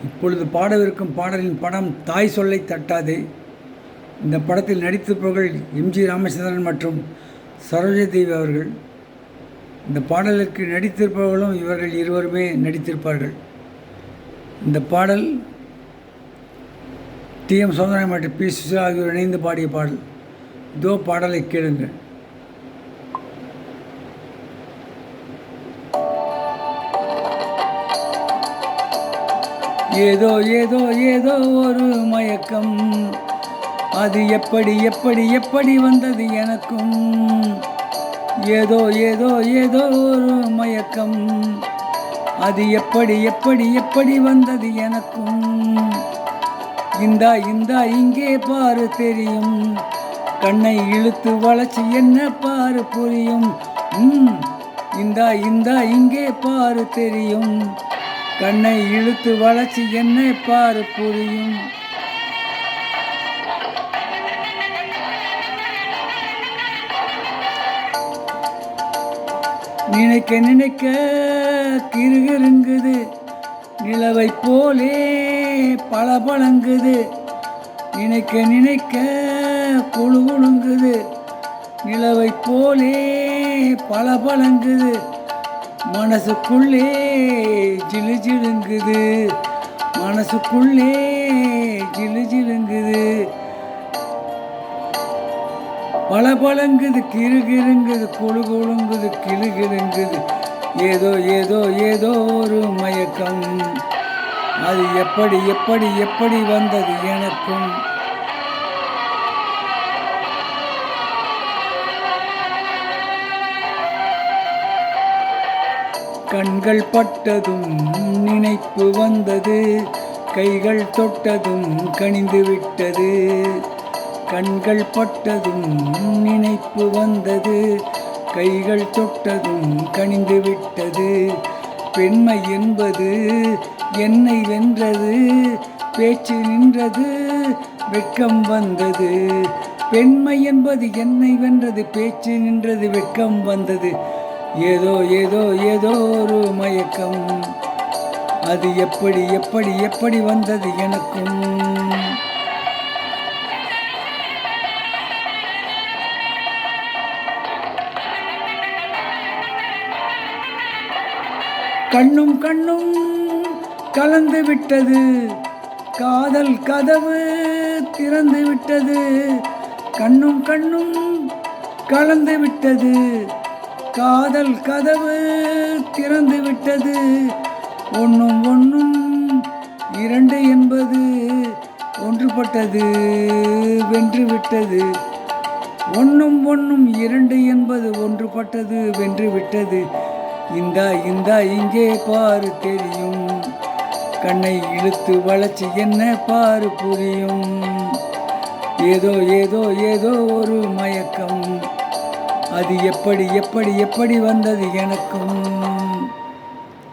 இப்பொழுது பாடவிருக்கும் பாடலின் படம் தாய் சொல்லை தட்டாதே. இந்த படத்தில் நடித்திருப்பவர்கள் எம்ஜி ராமச்சந்திரன் மற்றும் சரோஜாதேவி அவர்கள். இந்த பாடலுக்கு நடித்திருப்பவர்களும் இவர்கள் இருவருமே நடித்திருப்பார்கள். இந்த பாடல் டிஎம் சௌந்தரராஜன் மற்றும் பி சுசிலா ஆகியோர் இணைந்து பாடிய பாடல். இதோ பாடலை கேளுங்கள். ஏதோ ஏதோ ஏதோ ஒரு மயக்கம், அது எப்படி எப்படி எப்படி வந்தது எனக்கும். ஏதோ ஏதோ ஏதோ ஒரு மயக்கம், அது எப்படி எப்படி எப்படி வந்தது எனக்கும். இந்தா இந்தா இங்கே பாரு தெரியும், கண்ணை இழுத்து வளைச்சி என்ன பாரு புரியும். இந்தா இந்தா இங்கே பாரு தெரியும், கண்ணை இழுத்து வளைச்சி என்ன பாரு புரியும். நினைக்க நினைக்க கிருகிருங்குது, நிலவை போலே பளபளங்குது. நினைக்க நினைக்க குழு குழுங்குது, நிலவை போலே பளபளங்குது. மனசுக்குள்ளே ஜிலு ஜிலுங்குது, மனசுக்குள்ளே ஜிலு ஜிலுங்குது. பளபளங்குது, கிருகிருங்குது, குழு குழுங்குது, கிளுகிழுங்குது. ஏதோ ஏதோ ஏதோ ஒரு மயக்கம், அது எப்படி எப்படி எப்படி வந்தது எனக்கும். கண்கள் பட்டதும் நினைப்பு வந்தது, கைகள் தொட்டதும் கனிந்து விட்டது. கண்கள் பட்டதும் நினைப்பு வந்தது, கைகள் தொட்டதும் கனிந்து விட்டது. பெண்மை என்பது என்னை வென்றது, பேச்சு நின்றது, வெட்கம் வந்தது. பெண்மை என்பது என்னை வென்றது, பேச்சு நின்றது, வெட்கம் வந்தது. ஏதோ ஏதோ ஏதோ ஒரு மயக்கம், அது எப்படி எப்படி எப்படி வந்தது எனக்கும். கண்ணும் கண்ணும் கலந்து விட்டது, காதல் கதவு திறந்து விட்டது. கண்ணும் கண்ணும் கலந்து விட்டது, காதல் கதவு திறந்து விட்டது. ஒன்றும் ஒன்றும் இரண்டு என்பது ஒன்றுபட்டது வென்று விட்டது. ஒன்றும் ஒன்றும் இரண்டு என்பது ஒன்றுபட்டது வென்று விட்டது. இந்தா இந்தா இங்கே பாரு தெரியும், கண்ணை இழுத்து வளைச்சி என்ன பாரு புரியும். ஏதோ ஏதோ ஏதோ ஒரு மயக்கம், அது எப்படி எப்படி எப்படி வந்தது எனக்கும்.